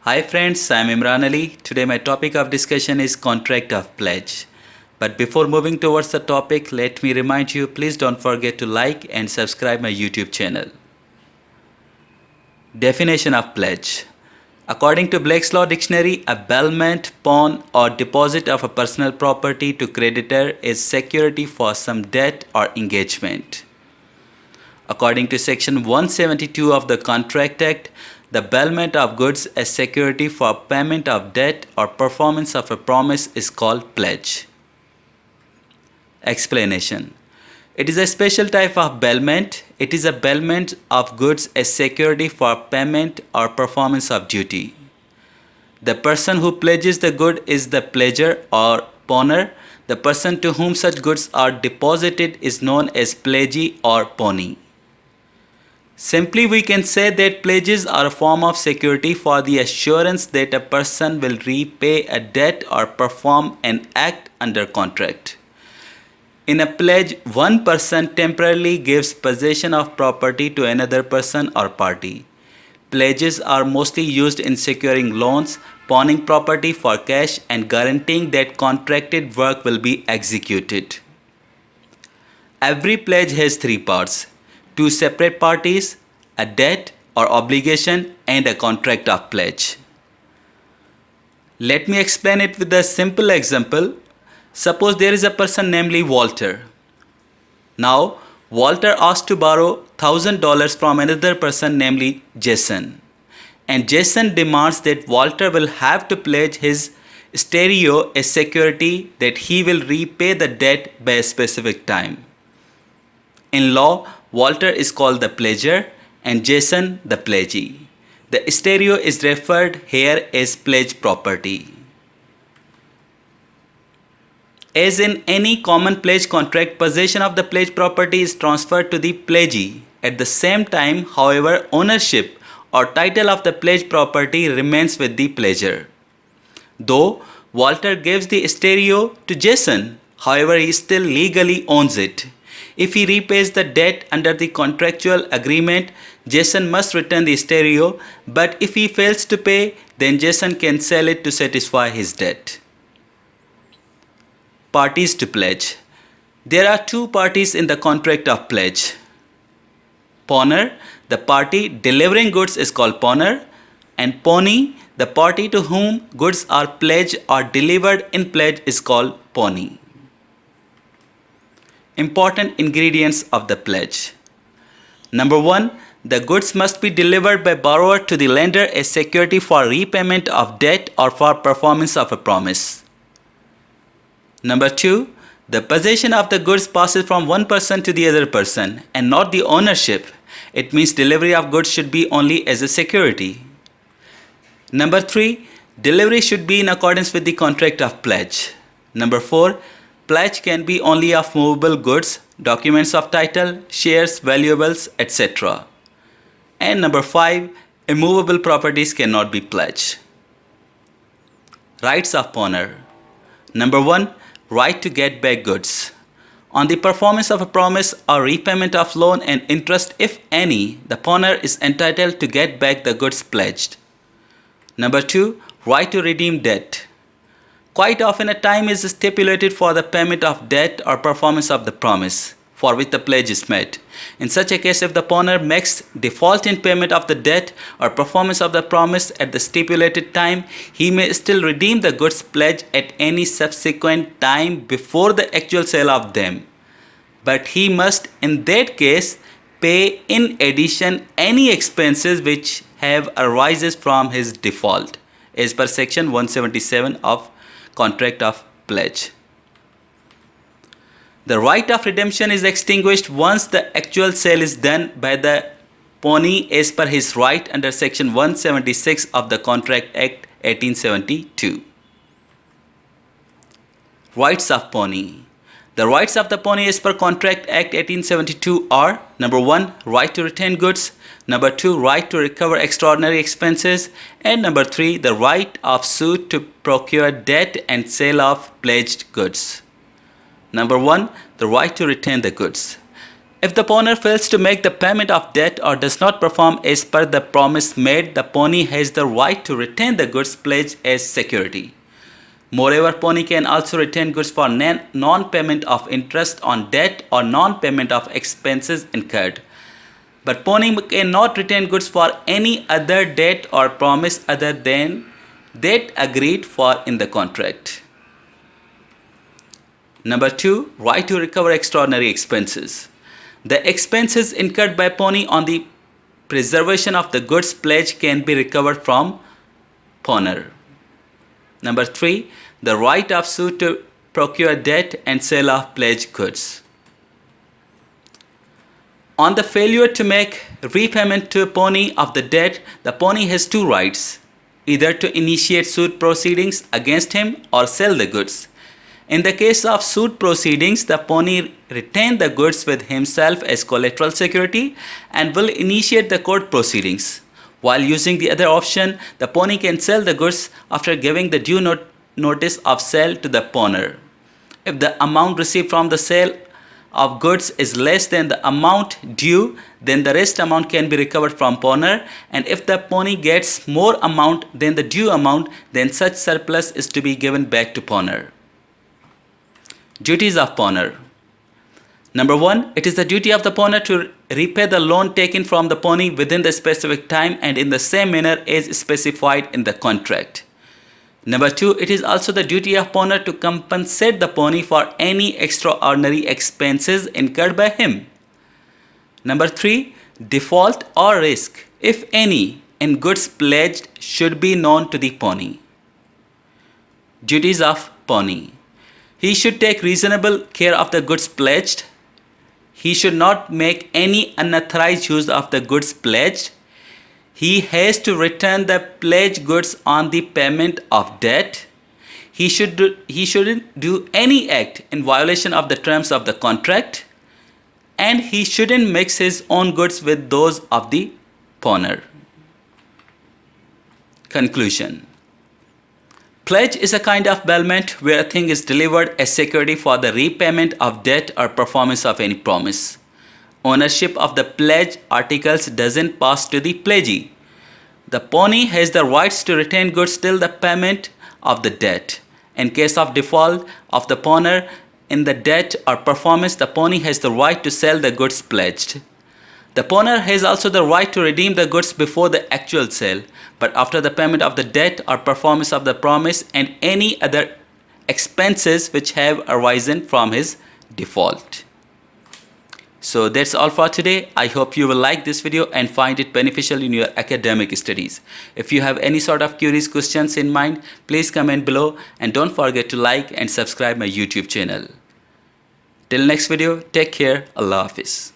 Hi friends, I am Imran Ali. Today my topic of discussion is contract of pledge. But before moving towards the topic, let me remind you, please don't forget to like and subscribe my YouTube channel. Definition of pledge. According to Black's Law Dictionary, a bailment, pawn or deposit of a personal property to creditor is security for some debt or engagement. According to Section 172 of the Contract Act, the bailment of goods as security for payment of debt or performance of a promise is called pledge. Explanation. It is a special type of bailment. It is a bailment of goods as security for payment or performance of duty. The person who pledges the good is the pledger or pawner. The person to whom such goods are deposited is known as pledgee or pawnee. Simply, we can say that pledges are a form of security for the assurance that a person will repay a debt or perform an act under contract. In a pledge, one person temporarily gives possession of property to another person or party. Pledges are mostly used in securing loans, pawning property for cash, and guaranteeing that contracted work will be executed. Every pledge has three parts: two separate parties, a debt or obligation, and a contract of pledge. Let me explain it with a simple example. Suppose there is a person namely Walter. Now, Walter asks to borrow $1,000 from another person namely Jason. And Jason demands that Walter will have to pledge his stereo as security that he will repay the debt by a specific time. In law, Walter is called the pledger and Jason the pledgee. The stereo is referred here as pledge property. As in any common pledge contract, possession of the pledge property is transferred to the pledgee. At the same time, however, ownership or title of the pledge property remains with the pledger. Though Walter gives the stereo to Jason, however, he still legally owns it. If he repays the debt under the contractual agreement, Jason must return the stereo, but if he fails to pay, then Jason can sell it to satisfy his debt. Parties to pledge. There are two parties in the contract of pledge. Pawner, the party delivering goods, is called pawner, and pawnee, the party to whom goods are pledged or delivered in pledge, is called pawnee. Important ingredients of the pledge. Number 1. The goods must be delivered by borrower to the lender as security for repayment of debt or for performance of a promise. Number 2. The possession of the goods passes from one person to the other person and not the ownership. It means delivery of goods should be only as a security. Number 3. Delivery should be in accordance with the contract of pledge. Number 4. Pledge can be only of movable goods, documents of title, shares, valuables, etc. And number 5. Immovable properties cannot be pledged. Rights of pawner. Number 1. Right to get back goods. On the performance of a promise or repayment of loan and interest, if any, the pawner is entitled to get back the goods pledged. Number 2. Right to redeem debt. Quite often a time is stipulated for the payment of debt or performance of the promise for which the pledge is made. In such a case, if the pawner makes default in payment of the debt or performance of the promise at the stipulated time, he may still redeem the goods pledged at any subsequent time before the actual sale of them. But he must in that case pay in addition any expenses which have arises from his default as per section 177 of Contract of Pledge. The right of redemption is extinguished once the actual sale is done by the pawnee as per his right under section 176 of the Contract Act 1872. Rights of pawnee. The rights of the pawnee as per Contract Act 1872 are: number 1. Right to retain goods, number 2. Right to recover extraordinary expenses, and number 3. The right of suit to procure debt and sale of pledged goods. Number 1. The right to retain the goods. If the pawner fails to make the payment of debt or does not perform as per the promise made, the pawnee has the right to retain the goods pledged as security. Moreover, pawnee can also retain goods for non-payment of interest on debt or non-payment of expenses incurred. But pawnee cannot retain goods for any other debt or promise other than that agreed for in the contract. Number 2. Right to recover extraordinary expenses. The expenses incurred by pawnee on the preservation of the goods pledged can be recovered from pawner. Number 3. The right of suit to procure debt and sale of pledged goods. On the failure to make repayment to a pawnee of the debt, the pawnee has two rights, either to initiate suit proceedings against him or sell the goods. In the case of suit proceedings, the pawnee retains the goods with himself as collateral security and will initiate the court proceedings. While using the other option, the pawnee can sell the goods after giving the due notice of sale to the pawner. If the amount received from the sale of goods is less than the amount due, then the rest amount can be recovered from pawner, and if the pawnee gets more amount than the due amount, then such surplus is to be given back to pawner. Duties of pawner. Number 1. It is the duty of the pawner to repay the loan taken from the pawnee within the specific time and in the same manner as specified in the contract. Number 2. It is also the duty of pawner to compensate the pawnee for any extraordinary expenses incurred by him. Number 3. Default or risk, if any, in goods pledged should be known to the pawnee. Duties of pawnee. He should take reasonable care of the goods pledged. He should not make any unauthorized use of the goods pledged. He has to return the pledged goods on the payment of debt. He shouldn't do any act in violation of the terms of the contract. And he shouldn't mix his own goods with those of the pawner. Conclusion. Pledge is a kind of bailment where a thing is delivered as security for the repayment of debt or performance of any promise. Ownership of the pledge articles doesn't pass to the pledgee. The pawnee has the rights to retain goods till the payment of the debt. In case of default of the pawner in the debt or performance, the pawnee has the right to sell the goods pledged. The pawner has also the right to redeem the goods before the actual sale, but after the payment of the debt or performance of the promise and any other expenses which have arisen from his default. So that's all for today. I hope you will like this video and find it beneficial in your academic studies. If you have any sort of curious questions in mind, please comment below and don't forget to like and subscribe my YouTube channel. Till next video, take care. Allah Hafiz.